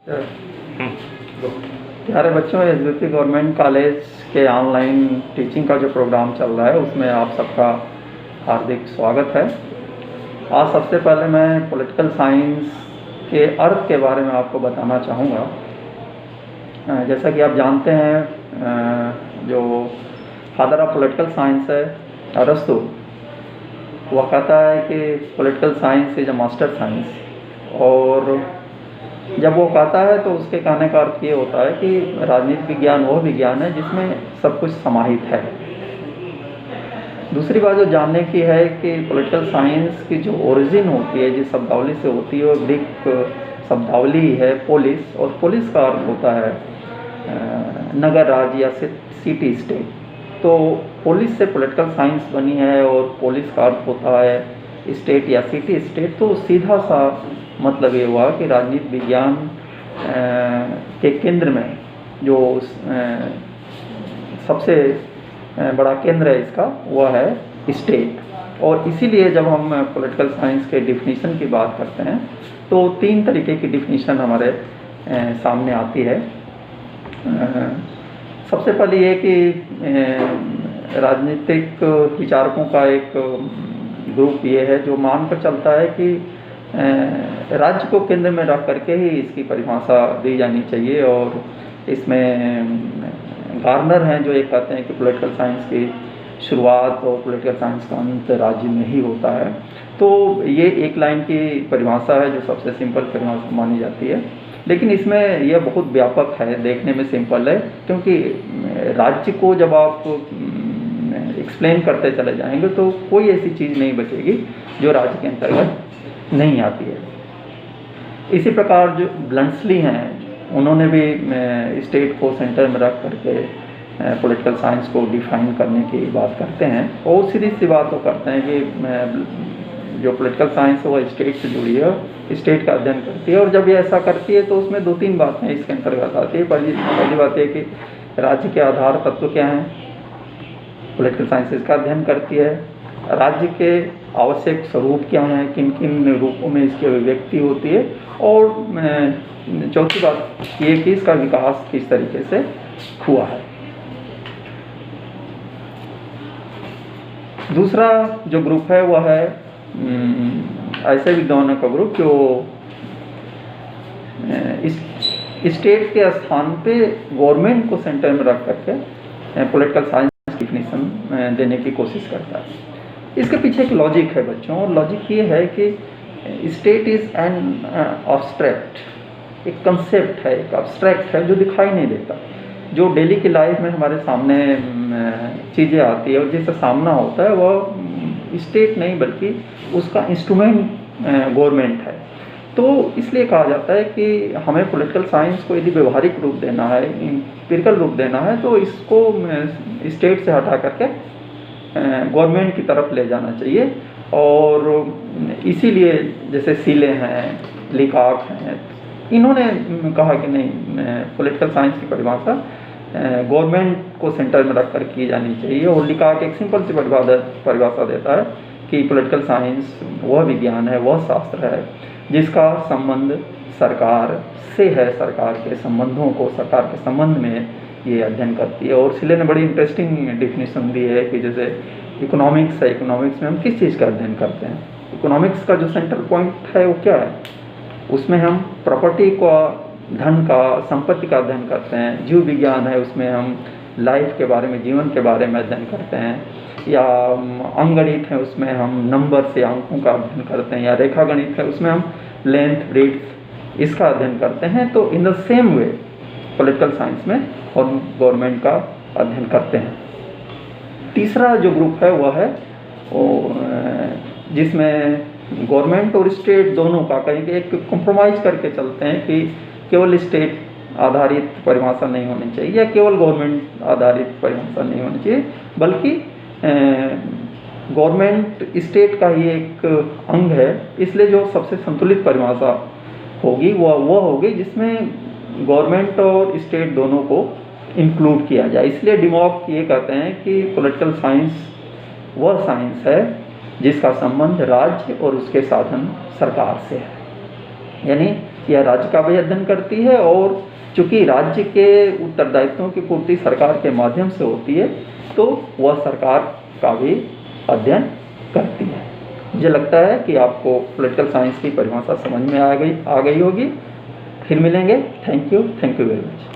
प्यारे बच्चों, SBP government college के ऑनलाइन टीचिंग का जो प्रोग्राम चल रहा है उसमें आप सबका हार्दिक स्वागत है। आज सबसे पहले मैं पॉलिटिकल साइंस के अर्थ के बारे में आपको बताना चाहूँगा। जैसा कि आप जानते हैं, जो फादर ऑफ पॉलिटिकल साइंस है अरस्तु, वह कहता है कि political science is a master science. और जब वो कहता है तो उसके कहने का अर्थ ये होता है कि राजनीतिक विज्ञान वह विज्ञान है जिसमें सब कुछ समाहित है। दूसरी बात जो जानने की है कि पॉलिटिकल साइंस की जो ओरिजिन होती है, जिस शब्दावली से होती है, वो ग्रीक शब्दावली है पोलिस, और पोलिस का अर्थ होता है नगर, राज्य या सिटी स्टेट। तो पोलिस से पॉलिटिकल साइंस बनी है और पोलिस का अर्थ होता है स्टेट या सिटी स्टेट। तो सीधा सा मतलब ये हुआ कि राजनीतिक विज्ञान के केंद्र में जो सबसे बड़ा केंद्र है इसका, वह है स्टेट। और इसीलिए जब हम पॉलिटिकल साइंस के डिफिनीशन की बात करते हैं तो तीन तरीके की डिफिनीशन हमारे सामने आती है। सबसे पहले ये कि राजनीतिक विचारकों का एक ग्रुप ये है जो मानकर चलता है कि राज्य को केंद्र में रख करके ही इसकी परिभाषा दी जानी चाहिए। और इसमें गार्नर हैं जो ये कहते हैं कि पॉलिटिकल साइंस की शुरुआत और पॉलिटिकल साइंस का अंत राज्य में ही होता है। तो ये एक लाइन की परिभाषा है जो सबसे सिंपल परिभाषा मानी जाती है, लेकिन इसमें यह बहुत व्यापक है। देखने में सिंपल है क्योंकि राज्य को जब आप एक्सप्लेन करते चले जाएंगे तो कोई ऐसी चीज़ नहीं बचेगी जो राज्य के अंतर्गत नहीं आती है। इसी प्रकार जो ब्लंट्सली हैं, उन्होंने भी स्टेट को सेंटर में रख करके पॉलिटिकल साइंस को डिफाइन करने की बात करते हैं। और सीधी सी बात वो करते हैं कि जो पॉलिटिकल साइंस है वह स्टेट से जुड़ी है, स्टेट का अध्ययन करती है। और जब ये ऐसा करती है तो उसमें दो तीन बातें इसके अंतर्गत आती है। पहली बात है कि राज्य के आधार तत्व क्या हैं, पॉलिटिकल साइंस इसका अध्ययन करती है। राज्य के आवश्यक स्वरूप क्या हैं, किन किन रूपों में इसकी अभिव्यक्ति होती है। और चौथी बात ये कि इसका विकास किस तरीके से हुआ है। दूसरा जो ग्रुप है वह है ऐसे विद्वानों का ग्रुप जो स्टेट के स्थान पे गवर्नमेंट को सेंटर में रख करके पॉलिटिकल साइंस डिफिनीशन देने की कोशिश करता है। इसके पीछे एक लॉजिक है बच्चों, और लॉजिक ये है कि स्टेट इज़ एन एब्स्ट्रैक्ट, एक कंसेप्ट है, एक एब्स्ट्रैक्ट है जो दिखाई नहीं देता, जो डेली की लाइफ में हमारे सामने चीज़ें आती है और जिससे सामना होता है वह स्टेट नहीं बल्कि उसका इंस्ट्रूमेंट गवर्नमेंट है। तो इसलिए कहा जाता है कि हमें पॉलिटिकल साइंस को यदि व्यवहारिक रूप देना है, एम्पिरिकल रूप देना है, तो इसको स्टेट से हटा करके गवर्नमेंट की तरफ ले जाना चाहिए। और इसीलिए जैसे सीले हैं, लिकाक हैं, इन्होंने कहा कि नहीं, पॉलिटिकल साइंस की परिभाषा गवर्नमेंट को सेंटर में रख कर की जानी चाहिए। और लिकाक एक सिंपल सी परिभाषा देता है कि पॉलिटिकल साइंस वह विज्ञान है, वह शास्त्र है जिसका संबंध सरकार से है, सरकार के संबंधों को, सरकार के संबंध में ये अध्ययन करती है। और सिले ने बड़ी इंटरेस्टिंग डिफिनीशन दी है कि जैसे इकोनॉमिक्स है, इकोनॉमिक्स में हम किस चीज़ का अध्ययन करते हैं। इकोनॉमिक्स का जो सेंट्रल पॉइंट है वो क्या है, उसमें हम प्रॉपर्टी का, धन का, संपत्ति का अध्ययन करते हैं। जीव विज्ञान है, उसमें हम लाइफ के बारे में, जीवन के बारे में अध्ययन करते हैं। या अंकगणित है, उसमें हम नंबर से अंकों का अध्ययन करते हैं। या रेखा गणित है, उसमें हम लेंथ, ब्रेड्थ इसका अध्ययन करते हैं। तो in the same way political science में और गवर्नमेंट का अध्ययन करते हैं। तीसरा जो ग्रुप है वह है जिसमें गवर्नमेंट और स्टेट दोनों का कहीं कि एक कॉम्प्रोमाइज़ करके चलते हैं कि केवल स्टेट आधारित परिभाषा नहीं होनी चाहिए या केवल गवर्नमेंट आधारित परिभाषा नहीं होनी चाहिए, बल्कि गवर्नमेंट स्टेट का ही एक अंग है। इसलिए जो सबसे संतुलित परिभाषा होगी वह होगी जिसमें गवर्नमेंट और स्टेट दोनों को इंक्लूड किया जाए। इसलिए डिमॉक ये कहते हैं कि पॉलिटिकल साइंस वह साइंस है जिसका संबंध राज्य और उसके साधन सरकार से है। यानी यह राज्य का भी अध्ययन करती है, और चूंकि राज्य के उत्तरदायित्वों की पूर्ति सरकार के माध्यम से होती है, तो वह सरकार का भी अध्ययन करती है। मुझे लगता है कि आपको पॉलिटिकल साइंस की परिभाषा समझ में आ गई होगी। फिर मिलेंगे। Thank you very much.